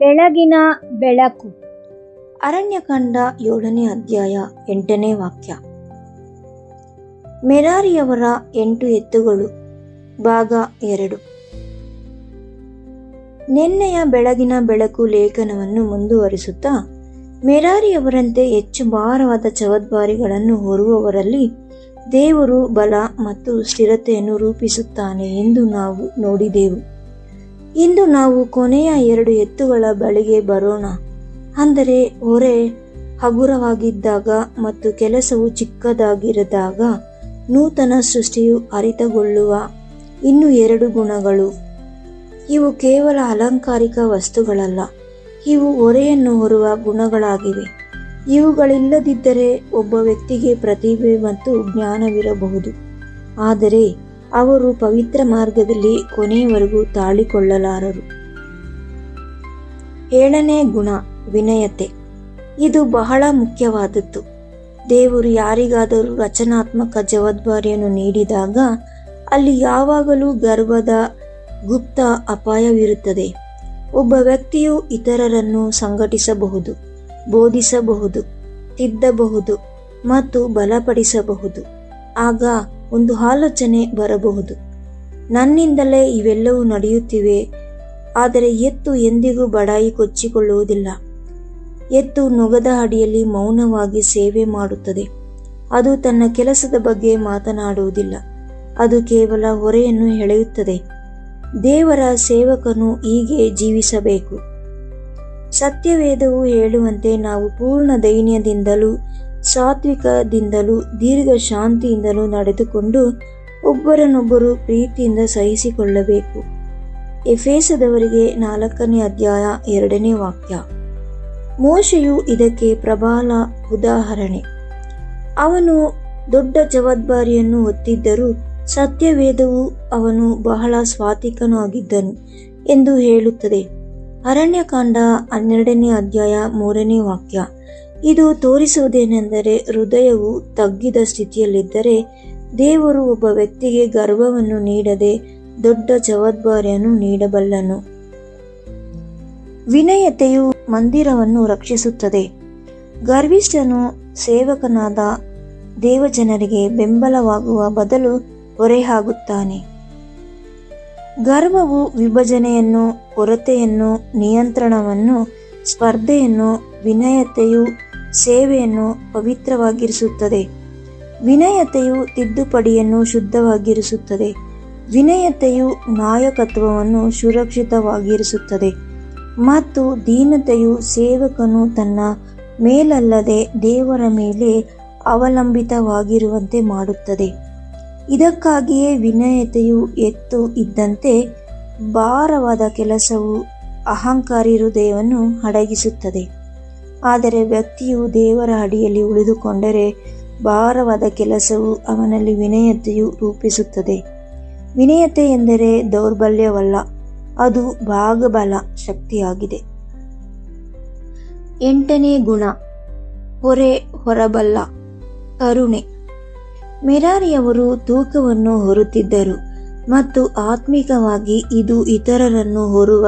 ಬೆಳಗಿನ ಬೆಳಕು. ಅರಣ್ಯಕಾಂಡ 7ನೇ ಅಧ್ಯಾಯ 8ನೇ ವಾಕ್ಯ. ಮೆರಾರಿಯವರ 8 ಎತ್ತುಗಳು ಭಾಗ 2. ನಿನ್ನೆಯ ಬೆಳಗಿನ ಬೆಳಕು ಲೇಖನವನ್ನು ಮುಂದುವರಿಸುತ್ತಾ, ಮೆರಾರಿಯವರಂತೆ ಹೆಚ್ಚು ಭಾರವಾದ ಜವಾಬ್ದಾರಿಗಳನ್ನು ಹೊರುವವರಲ್ಲಿ ದೇವರು ಬಲ ಮತ್ತು ಸ್ಥಿರತೆಯನ್ನು ರೂಪಿಸುತ್ತಾನೆ ಎಂದು ನಾವು ನೋಡಿದೆವು. ಇಂದು ನಾವು ಕೊನೆಯ 2 ಎತ್ತುಗಳ ಬಳಿಗೆ ಬರೋಣ. ಅಂದರೆ ಹೊರೆ ಹಗುರವಾಗಿದ್ದಾಗ ಮತ್ತು ಕೆಲಸವು ಚಿಕ್ಕದಾಗಿರಿದಾಗ ನೂತನ ಸೃಷ್ಟಿಯು ಹರಿತಗೊಳ್ಳುವ ಇನ್ನೂ 2 ಗುಣಗಳು. ಇವು ಕೇವಲ ಅಲಂಕಾರಿಕ ವಸ್ತುಗಳಲ್ಲ, ಇವು ಹೊರೆಯನ್ನು ಹೊರುವ ಗುಣಗಳಾಗಿವೆ. ಇವುಗಳಿಲ್ಲದಿದ್ದರೆ ಒಬ್ಬ ವ್ಯಕ್ತಿಗೆ ಪ್ರತಿಭೆ ಮತ್ತು ಜ್ಞಾನವಿರಬಹುದು, ಆದರೆ ಅವರು ಪವಿತ್ರ ಮಾರ್ಗದಲ್ಲಿ ಕೊನೆಯವರೆಗೂ ತಾಳಿಕೊಳ್ಳಲಾರರು. 7ನೇ ಗುಣ, ವಿನಯತೆ. ಇದು ಬಹಳ ಮುಖ್ಯವಾದದ್ದು. ದೇವರು ಯಾರಿಗಾದರೂ ರಚನಾತ್ಮಕ ಜವಾಬ್ದಾರಿಯನ್ನು ನೀಡಿದಾಗ ಅಲ್ಲಿ ಯಾವಾಗಲೂ ಗರ್ವದ ಗುಪ್ತ ಅಪಾಯವಿರುತ್ತದೆ. ಒಬ್ಬ ವ್ಯಕ್ತಿಯು ಇತರರನ್ನು ಸಂಘಟಿಸಬಹುದು, ಬೋಧಿಸಬಹುದು, ತಿದ್ದಬಹುದು ಮತ್ತು ಬಲಪಡಿಸಬಹುದು. ಆಗ ಒಂದು ಆಲೋಚನೆ ಬರಬಹುದು, ನನ್ನಿಂದಲೇ ಇವೆಲ್ಲವೂ ನಡೆಯುತ್ತಿವೆ. ಆದರೆ ಎತ್ತು ಎಂದಿಗೂ ಬಡಾಯಿ ಕೊಚ್ಚಿಕೊಳ್ಳುವುದಿಲ್ಲ. ಎತ್ತು ನೊಗದ ಅಡಿಯಲ್ಲಿ ಮೌನವಾಗಿ ಸೇವೆ ಮಾಡುತ್ತದೆ. ಅದು ತನ್ನ ಕೆಲಸದ ಬಗ್ಗೆ ಮಾತನಾಡುವುದಿಲ್ಲ, ಅದು ಕೇವಲ ಹೊರೆಯನ್ನು ಎಳೆಯುತ್ತದೆ. ದೇವರ ಸೇವಕನು ಹೀಗೆ ಜೀವಿಸಬೇಕು. ಸತ್ಯವೇದವು ಹೇಳುವಂತೆ ನಾವು ಪೂರ್ಣ ದೈನ್ಯದಿಂದಲೂ ಸಾತ್ವಿಕದಿಂದಲೂ ದೀರ್ಘ ಶಾಂತಿಯಿಂದಲೂ ನಡೆದುಕೊಂಡು ಒಬ್ಬರನ್ನೊಬ್ಬರು ಪ್ರೀತಿಯಿಂದ ಸಹಿಸಿಕೊಳ್ಳಬೇಕು. ಎಫೆಸದವರಿಗೆ 4ನೇ ಅಧ್ಯಾಯ 2ನೇ ವಾಕ್ಯ. ಮೋಶೆಯು ಇದಕ್ಕೆ ಪ್ರಬಲ ಉದಾಹರಣೆ. ಅವನು ದೊಡ್ಡ ಜವಾಬ್ದಾರಿಯನ್ನು ಹೊತ್ತಿದ್ದರೂ ಸತ್ಯವೇದವು ಅವನು ಬಹಳ ಸಾತ್ವಿಕನಾಗಿದ್ದನು ಎಂದು ಹೇಳುತ್ತದೆ. ಅರಣ್ಯಕಾಂಡ 12ನೇ ಅಧ್ಯಾಯ 3ನೇ ವಾಕ್ಯ. ಇದು ತೋರಿಸುವುದೇನೆಂದರೆ, ಹೃದಯವು ತಗ್ಗಿದ ಸ್ಥಿತಿಯಲ್ಲಿದ್ದರೆ ದೇವರು ಒಬ್ಬ ವ್ಯಕ್ತಿಗೆ ಗರ್ವವನ್ನು ನೀಡದೆ ದೊಡ್ಡ ಜವಾಬ್ದಾರಿಯನ್ನು ನೀಡಬಲ್ಲನು. ವಿನಯತೆಯು ಮಂದಿರವನ್ನು ರಕ್ಷಿಸುತ್ತದೆ. ಗರ್ವಿಷ್ಠನು ಸೇವಕನಾದ ದೇವಜನರಿಗೆ ಬೆಂಬಲವಾಗುವ ಬದಲು ಹೊರೆಯಾಗುತ್ತಾನೆ. ಗರ್ವವು ವಿಭಜನೆಯನ್ನು, ಕೊರತೆಯನ್ನು, ನಿಯಂತ್ರಣವನ್ನು, ಸ್ಪರ್ಧೆಯನ್ನು. ವಿನಯತೆಯು ಸೇವೆಯನ್ನು ಪವಿತ್ರವಾಗಿರಿಸುತ್ತದೆ. ವಿನಯತೆಯು ತಿದ್ದುಪಡಿಯನ್ನು ಶುದ್ಧವಾಗಿರಿಸುತ್ತದೆ. ವಿನಯತೆಯು ನಾಯಕತ್ವವನ್ನು ಸುರಕ್ಷಿತವಾಗಿರಿಸುತ್ತದೆ. ಮತ್ತು ದೀನತೆಯು ಸೇವಕನು ತನ್ನ ಮೇಲಲ್ಲದೆ ದೇವರ ಮೇಲೆ ಅವಲಂಬಿತವಾಗಿರುವಂತೆ ಮಾಡುತ್ತದೆ. ಇದಕ್ಕಾಗಿಯೇ ವಿನಯತೆಯು ಎತ್ತು ಇದ್ದಂತೆ ಭಾರವಾದ ಕೆಲಸವು ಅಹಂಕಾರಿ ಹೃದಯವನ್ನು ಅಡಗಿಸುತ್ತದೆ. ಆದರೆ ವ್ಯಕ್ತಿಯು ದೇವರ ಅಡಿಯಲ್ಲಿ ಉಳಿದುಕೊಂಡರೆ ಭಾರವಾದ ಕೆಲಸವು ಅವನಲ್ಲಿ ವಿನಯತೆಯು ರೂಪಿಸುತ್ತದೆ. ವಿನಯತೆ ಎಂದರೆ ದೌರ್ಬಲ್ಯವಲ್ಲ, ಅದು ಭಾಗಬಲ ಶಕ್ತಿಯಾಗಿದೆ. 8ನೇ ಗುಣ, ಹೊರೆ ಹೊರಬಲ್ಲ ಕರುಣೆ. ಮೆರಾರಿಯವರು ತೂಕವನ್ನು ಹೊರುತ್ತಿದ್ದರು ಮತ್ತು ಆತ್ಮಿಕವಾಗಿ ಇದು ಇತರರನ್ನು ಹೊರುವ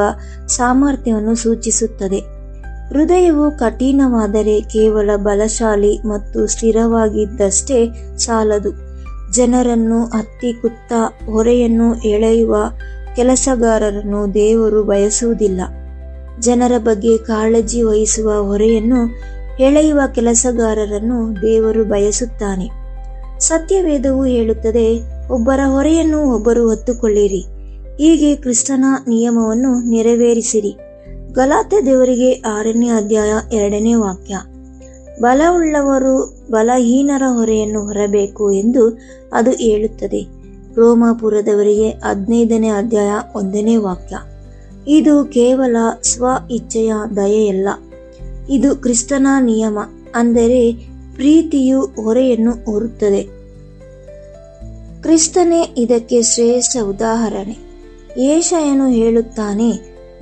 ಸಾಮರ್ಥ್ಯವನ್ನು ಸೂಚಿಸುತ್ತದೆ. ಹೃದಯವು ಕಠಿಣವಾದರೆ ಕೇವಲ ಬಲಶಾಲಿ ಮತ್ತು ಸ್ಥಿರವಾಗಿದ್ದಷ್ಟೇ ಸಾಲದು. ಜನರನ್ನು ಹತ್ತಿಕ್ಕುತ್ತ ಹೊರೆಯನ್ನು ಎಳೆಯುವ ಕೆಲಸಗಾರರನ್ನು ದೇವರು ಬಯಸುವುದಿಲ್ಲ. ಜನರ ಬಗ್ಗೆ ಕಾಳಜಿ ವಹಿಸುವ ಹೊರೆಯನ್ನು ಎಳೆಯುವ ಕೆಲಸಗಾರರನ್ನು ದೇವರು ಬಯಸುತ್ತಾನೆ. ಸತ್ಯವೇದವು ಹೇಳುತ್ತದೆ, ಒಬ್ಬರ ಹೊರೆಯನ್ನು ಒಬ್ಬರು ಹೊತ್ತುಕೊಳ್ಳಿರಿ, ಹೀಗೆ ಕ್ರಿಸ್ತನ ನಿಯಮವನ್ನು ನೆರವೇರಿಸಿರಿ. ಗಲಾತ್ಯದವರಿಗೆ 6ನೇ ಅಧ್ಯಾಯ 2ನೇ ವಾಕ್ಯ. ಬಲವುಳ್ಳವರು ಬಲಹೀನರ ಹೊರೆಯನ್ನು ಹೊರಬೇಕು ಎಂದು ಅದು ಹೇಳುತ್ತದೆ. ರೋಮಾಪುರದವರಿಗೆ 15ನೇ ಅಧ್ಯಾಯ 1ನೇ ವಾಕ್ಯ. ಇದು ಕೇವಲ ಸ್ವ ಇಚ್ಛೆಯ ದಯೆಯಲ್ಲ, ಇದು ಕ್ರಿಸ್ತನ ನಿಯಮ. ಅಂದರೆ ಪ್ರೀತಿಯು ಹೊರೆಯನ್ನು ಹೊರುತ್ತದೆ. ಕ್ರಿಸ್ತನೇ ಇದಕ್ಕೆ ಶ್ರೇಷ್ಠ ಉದಾಹರಣೆ. ಯೆಶಾಯನು ಹೇಳುತ್ತಾನೆ,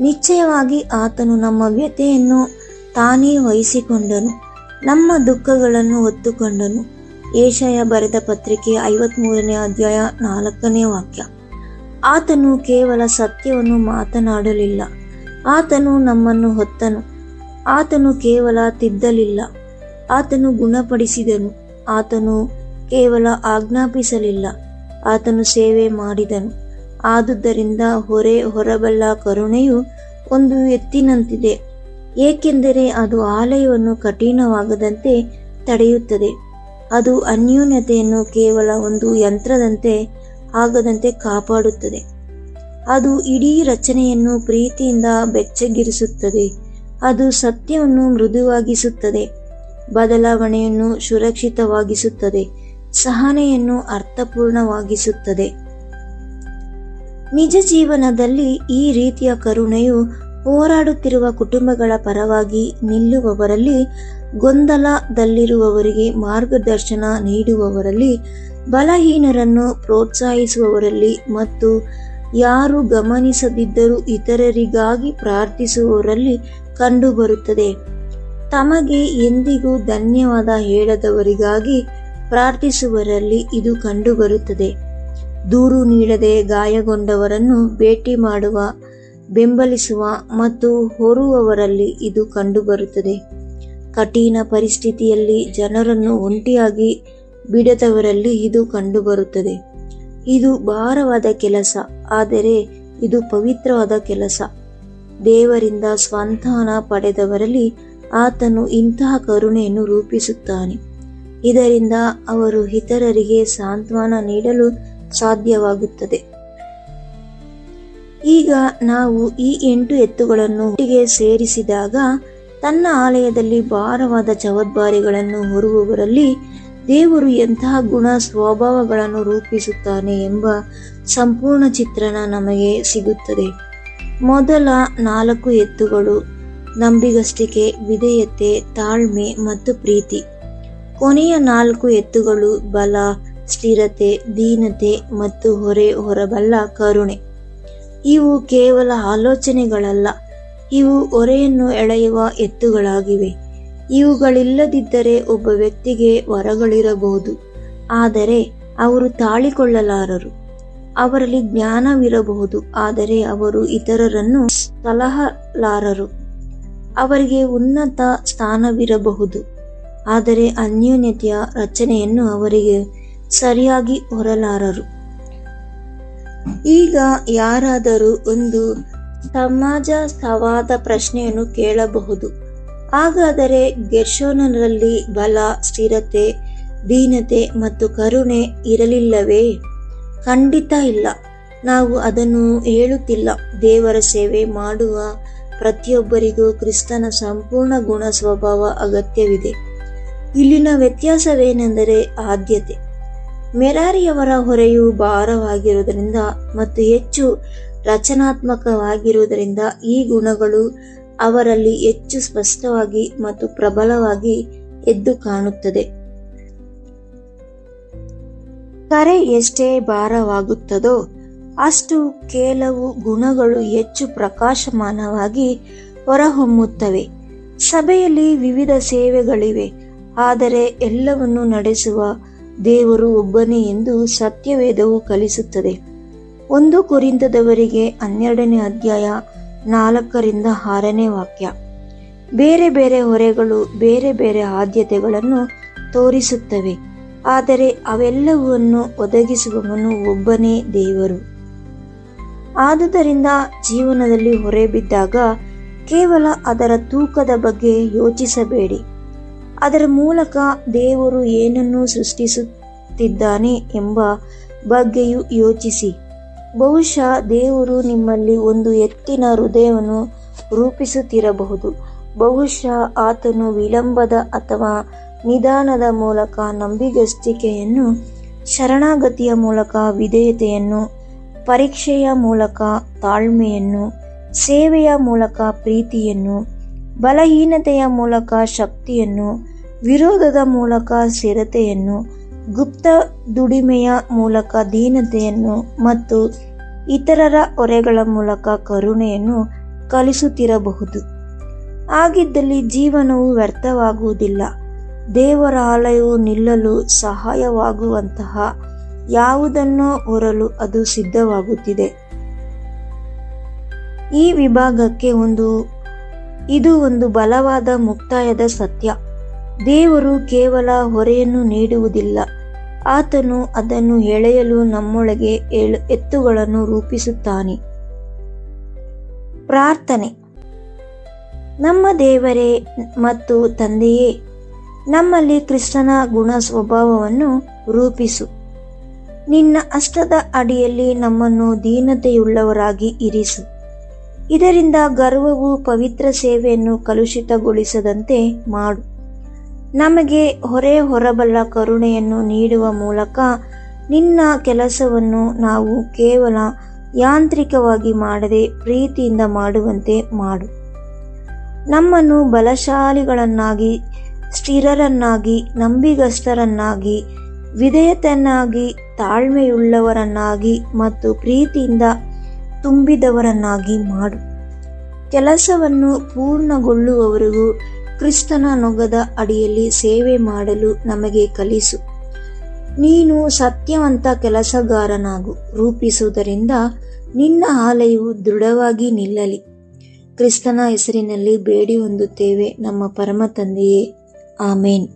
ನಿಶ್ಚಯವಾಗಿ ಆತನು ನಮ್ಮ ವ್ಯಥೆಯನ್ನು ತಾನೇ ವಹಿಸಿಕೊಂಡನು, ನಮ್ಮ ದುಃಖಗಳನ್ನು ಹೊತ್ತುಕೊಂಡನು. ಯೆಶಾಯ ಬರೆದ ಪತ್ರಿಕೆ 53ನೇ ಅಧ್ಯಾಯ 4ನೇ ವಾಕ್ಯ. ಆತನು ಕೇವಲ ಸತ್ಯವನ್ನು ಮಾತನಾಡಲಿಲ್ಲ, ಆತನು ನಮ್ಮನ್ನು ಹೊತ್ತನು. ಆತನು ಕೇವಲ ತಿದ್ದಲಿಲ್ಲ, ಆತನು ಗುಣಪಡಿಸಿದನು. ಆತನು ಕೇವಲ ಆಜ್ಞಾಪಿಸಲಿಲ್ಲ, ಆತನು ಸೇವೆ ಮಾಡಿದನು. ಆದುದರಿಂದ ಹೊರಬಲ್ಲ ಕರುಣೆಯು ಒಂದು ಎತ್ತಿನಂತಿದೆ, ಏಕೆಂದರೆ ಅದು ಆಲಯವನ್ನು ಕಠಿಣವಾಗದಂತೆ ತಡೆಯುತ್ತದೆ. ಅದು ಅನ್ಯೋನ್ಯತೆಯನ್ನು ಕೇವಲ ಒಂದು ಯಂತ್ರದಂತೆ ಆಗದಂತೆ ಕಾಪಾಡುತ್ತದೆ. ಅದು ಇಡೀ ರಚನೆಯನ್ನು ಪ್ರೀತಿಯಿಂದ ಬೆಚ್ಚಗಿರಿಸುತ್ತದೆ. ಅದು ಸತ್ಯವನ್ನು ಮೃದುವಾಗಿಸುತ್ತದೆ, ಬದಲಾವಣೆಯನ್ನು ಸುರಕ್ಷಿತವಾಗಿಸುತ್ತದೆ, ಸಹನೆಯನ್ನು ಅರ್ಥಪೂರ್ಣವಾಗಿಸುತ್ತದೆ. ನಿಜ ಜೀವನದಲ್ಲಿ ಈ ರೀತಿಯ ಕರುಣೆಯು ಹೋರಾಡುತ್ತಿರುವ ಕುಟುಂಬಗಳ ಪರವಾಗಿ ನಿಲ್ಲುವವರಲ್ಲಿ, ಗೊಂದಲದಲ್ಲಿರುವವರಿಗೆ ಮಾರ್ಗದರ್ಶನ ನೀಡುವವರಲ್ಲಿ, ಬಲಹೀನರನ್ನು ಪ್ರೋತ್ಸಾಹಿಸುವವರಲ್ಲಿ ಮತ್ತು ಯಾರು ಗಮನಿಸದಿದ್ದರೂ ಇತರರಿಗಾಗಿ ಪ್ರಾರ್ಥಿಸುವವರಲ್ಲಿ ಕಂಡುಬರುತ್ತದೆ. ತಮಗೆ ಎಂದಿಗೂ ಧನ್ಯವಾದ ಹೇಳದವರಿಗಾಗಿ ಪ್ರಾರ್ಥಿಸುವವರಲ್ಲಿ ಇದು ಕಂಡುಬರುತ್ತದೆ. ದೂರು ನೀಡದೆ ಗಾಯಗೊಂಡವರನ್ನು ಭೇಟಿ ಮಾಡುವ, ಬೆಂಬಲಿಸುವ ಮತ್ತು ಹೊರುವವರಲ್ಲಿ ಇದು ಕಂಡುಬರುತ್ತದೆ. ಕಠಿಣ ಪರಿಸ್ಥಿತಿಯಲ್ಲಿ ಜನರನ್ನು ಒಂಟಿಯಾಗಿ ಬಿಡದವರಲ್ಲಿ ಇದು ಕಂಡುಬರುತ್ತದೆ. ಇದು ಭಾರವಾದ ಕೆಲಸ, ಆದರೆ ಇದು ಪವಿತ್ರವಾದ ಕೆಲಸ. ದೇವರಿಂದ ಸಂತಾನ ಪಡೆದವರಲ್ಲಿ ಆತನು ಇಂತಹ ಕರುಣೆಯನ್ನು ರೂಪಿಸುತ್ತಾನೆ. ಇದರಿಂದ ಅವರು ಇತರರಿಗೆ ಸಾಂತ್ವನ ನೀಡಲು ಸಾಧ್ಯವಾಗುತ್ತದೆ. ಈಗ ನಾವು ಈ 8 ಎತ್ತುಗಳನ್ನು ಒಟ್ಟಿಗೆ ಸೇರಿಸಿದಾಗ, ತನ್ನ ಆಲಯದಲ್ಲಿ ಭಾರವಾದ ಜವಾಬ್ದಾರಿಗಳನ್ನು ಹೊರುವವರಲ್ಲಿ ದೇವರು ಎಂತಹ ಗುಣ ಸ್ವಭಾವಗಳನ್ನು ರೂಪಿಸುತ್ತಾನೆ ಎಂಬ ಸಂಪೂರ್ಣ ಚಿತ್ರಣ ನಮಗೆ ಸಿಗುತ್ತದೆ. ಮೊದಲ 4 ಎತ್ತುಗಳು ನಂಬಿಗಸ್ತಿಕೆ, ವಿಧೇಯತೆ, ತಾಳ್ಮೆ ಮತ್ತು ಪ್ರೀತಿ. ಕೊನೆಯ 4 ಎತ್ತುಗಳು ಬಲ, ಸ್ಥಿರತೆ, ದೀನತೆ ಮತ್ತು ಹೊರಬಲ್ಲ ಕರುಣೆ. ಇವು ಕೇವಲ ಆಲೋಚನೆಗಳಲ್ಲ, ಇವು ಹೊರೆಯನ್ನು ಎಳೆಯುವ ಎತ್ತುಗಳಾಗಿವೆ. ಇವುಗಳಿಲ್ಲದಿದ್ದರೆ ಒಬ್ಬ ವ್ಯಕ್ತಿಗೆ ವರಗಳಿರಬಹುದು, ಆದರೆ ಅವರು ತಾಳಿಕೊಳ್ಳಲಾರರು. ಅವರಲ್ಲಿ ಜ್ಞಾನವಿರಬಹುದು, ಆದರೆ ಅವರು ಇತರರನ್ನು ಸಲಹಲಾರರು. ಅವರಿಗೆ ಉನ್ನತ ಸ್ಥಾನವಿರಬಹುದು, ಆದರೆ ಅನ್ಯೋನ್ಯತೆಯ ರಚನೆಯನ್ನು ಅವರಿಗೆ ಸರಿಯಾಗಿ ಹೊರಲಾರರು. ಈಗ ಯಾರಾದರೂ ಒಂದು ಸಮಾಜವಾದ ಪ್ರಶ್ನೆಯನ್ನು ಕೇಳಬಹುದು. ಹಾಗಾದರೆ ಗೆರ್ಷೋನರಲ್ಲಿ ಬಲ, ಸ್ಥಿರತೆ, ದೀನತೆ ಮತ್ತು ಕರುಣೆ ಇರಲಿಲ್ಲವೇ? ಖಂಡಿತ ಇಲ್ಲ. ನಾವು ಅದನ್ನು ಹೇಳುತ್ತಿಲ್ಲ. ದೇವರ ಸೇವೆ ಮಾಡುವ ಪ್ರತಿಯೊಬ್ಬರಿಗೂ ಕ್ರಿಸ್ತನ ಸಂಪೂರ್ಣ ಗುಣ ಸ್ವಭಾವ ಅಗತ್ಯವಿದೆ. ಇಲ್ಲಿನ ವ್ಯತ್ಯಾಸವೇನೆಂದರೆ ಆದ್ಯತೆ. ಮೆರಾರಿಯವರ ಹೊರೆಯು ಭಾರವಾಗಿರುವುದರಿಂದ ಮತ್ತು ಹೆಚ್ಚು ರಚನಾತ್ಮಕವಾಗಿರುವುದರಿಂದ ಈ ಗುಣಗಳು ಅವರಲ್ಲಿ ಹೆಚ್ಚು ಸ್ಪಷ್ಟವಾಗಿ ಮತ್ತು ಪ್ರಬಲವಾಗಿ ಎದ್ದು ಕಾಣುತ್ತದೆ. ಕರೆ ಎಷ್ಟೇ ಭಾರವಾಗುತ್ತದೋ ಅಷ್ಟು ಕೆಲವು ಗುಣಗಳು ಹೆಚ್ಚು ಪ್ರಕಾಶಮಾನವಾಗಿ ಹೊರಹೊಮ್ಮುತ್ತವೆ. ಸಭೆಯಲ್ಲಿ ವಿವಿಧ ಸೇವೆಗಳಿವೆ, ಆದರೆ ಎಲ್ಲವನ್ನು ನಡೆಸುವ ದೇವರು ಒಬ್ಬನೇ ಎಂದು ಸತ್ಯವೇದವು ಕಲಿಸುತ್ತದೆ. 1 ಕೊರಿಂಥದವರಿಗೆ 12ನೇ ಅಧ್ಯಾಯ 4-6ನೇ ವಾಕ್ಯ. ಬೇರೆ ಬೇರೆ ಹೊರೆಗಳು ಬೇರೆ ಬೇರೆ ಆದ್ಯತೆಗಳನ್ನು ತೋರಿಸುತ್ತವೆ, ಆದರೆ ಅವೆಲ್ಲವನ್ನು ಒದಗಿಸುವವನು ಒಬ್ಬನೇ ದೇವರು. ಆದುದರಿಂದ ಜೀವನದಲ್ಲಿ ಹೊರೆ ಬಿದ್ದಾಗ ಕೇವಲ ಅದರ ತೂಕದ ಬಗ್ಗೆ ಯೋಚಿಸಬೇಡಿ, ಅದರ ಮೂಲಕ ದೇವರು ಏನನ್ನು ಸೃಷ್ಟಿಸುತ್ತಿದ್ದಾನೆ ಎಂಬ ಬಗ್ಗೆಯೂ ಯೋಚಿಸಿ. ಬಹುಶಃ ದೇವರು ನಿಮ್ಮಲ್ಲಿ ಒಂದು ಎತ್ತಿನ ಹೃದಯವನ್ನು ರೂಪಿಸುತ್ತಿರಬಹುದು. ಬಹುಶಃ ಆತನು ವಿಳಂಬದ ಅಥವಾ ನಿಧಾನದ ಮೂಲಕ ನಂಬಿಗಸ್ತಿಕೆಯನ್ನು, ಶರಣಾಗತಿಯ ಮೂಲಕ ವಿಧೇಯತೆಯನ್ನು, ಪರೀಕ್ಷೆಯ ಮೂಲಕ ತಾಳ್ಮೆಯನ್ನು, ಸೇವೆಯ ಮೂಲಕ ಪ್ರೀತಿಯನ್ನು, ಬಲಹೀನತೆಯ ಮೂಲಕ ಶಕ್ತಿಯನ್ನು, ವಿರೋಧದ ಮೂಲಕ ಸ್ಥಿರತೆಯನ್ನು, ಗುಪ್ತ ದುಡಿಮೆಯ ಮೂಲಕ ದೀನತೆಯನ್ನು ಮತ್ತು ಇತರರ ಹೊರೆಗಳ ಮೂಲಕ ಕರುಣೆಯನ್ನು ಕಲಿಸುತ್ತಿರಬಹುದು. ಹಾಗಿದ್ದಲ್ಲಿ ಜೀವನವು ವ್ಯರ್ಥವಾಗುವುದಿಲ್ಲ. ದೇವರ ಆಲಯವು ನಿಲ್ಲಲು ಸಹಾಯವಾಗುವಂತಹ ಯಾವುದನ್ನೋ ಹೊರಲು ಅದು ಸಿದ್ಧವಾಗುತ್ತಿದೆ. ಈ ವಿಭಾಗಕ್ಕೆ ಇದು ಒಂದು ಬಲವಾದ ಮುಕ್ತಾಯದ ಸತ್ಯ. ದೇವರು ಕೇವಲ ಹೊರೆಯನ್ನು ನೀಡುವುದಿಲ್ಲ, ಆತನು ಅದನ್ನು ಎಳೆಯಲು ನಮ್ಮೊಳಗೆ ಎತ್ತುಗಳನ್ನು ರೂಪಿಸುತ್ತಾನೆ. ಪ್ರಾರ್ಥನೆ. ನಮ್ಮ ದೇವರೇ ಮತ್ತು ತಂದೆಯೇ, ನಮ್ಮಲ್ಲಿ ಕ್ರಿಸ್ತನ ಗುಣ ಸ್ವಭಾವವನ್ನು ರೂಪಿಸು. ನಿನ್ನ ಹಸ್ತದ ಅಡಿಯಲ್ಲಿ ನಮ್ಮನ್ನು ದೀನತೆಯುಳ್ಳವರಾಗಿ ಇರಿಸು. ಇದರಿಂದ ಗರ್ವವು ಪವಿತ್ರ ಸೇವೆಯನ್ನು ಕಲುಷಿತಗೊಳಿಸದಂತೆ ಮಾಡು. ನಮಗೆ ಹೊರಬಲ್ಲ ಕರುಣೆಯನ್ನು ನೀಡುವ ಮೂಲಕ ನಿನ್ನ ಕೆಲಸವನ್ನು ನಾವು ಕೇವಲ ಯಾಂತ್ರಿಕವಾಗಿ ಮಾಡದೆ ಪ್ರೀತಿಯಿಂದ ಮಾಡುವಂತೆ ಮಾಡು. ನಮ್ಮನ್ನು ಬಲಶಾಲಿಗಳನ್ನಾಗಿ, ಸ್ಥಿರರನ್ನಾಗಿ, ನಂಬಿಗಸ್ತರನ್ನಾಗಿ, ವಿಧೇಯತೆಯನ್ನಾಗಿ, ತಾಳ್ಮೆಯುಳ್ಳವರನ್ನಾಗಿ ಮತ್ತು ಪ್ರೀತಿಯಿಂದ ತುಂಬಿದವರನ್ನಾಗಿ ಮಾಡು. ಕೆಲಸವನ್ನು ಪೂರ್ಣಗೊಳ್ಳುವವರೆಗೂ ಕ್ರಿಸ್ತನ ನೊಗದ ಅಡಿಯಲ್ಲಿ ಸೇವೆ ಮಾಡಲು ನಮಗೆ ಕಲಿಸು. ನೀನು ಸತ್ಯವಂತ ಕೆಲಸಗಾರನಾಗು. ರೂಪಿಸುವುದರಿಂದ ನಿನ್ನ ಆಲಯವು ದೃಢವಾಗಿ ನಿಲ್ಲಲಿ. ಕ್ರಿಸ್ತನ ಹೆಸರಿನಲ್ಲಿ ಬೇಡಿ ಹೊಂದುತ್ತೇವೆ ನಮ್ಮ ಪರಮ ತಂದೆಯೇ, ಆಮೇನ್.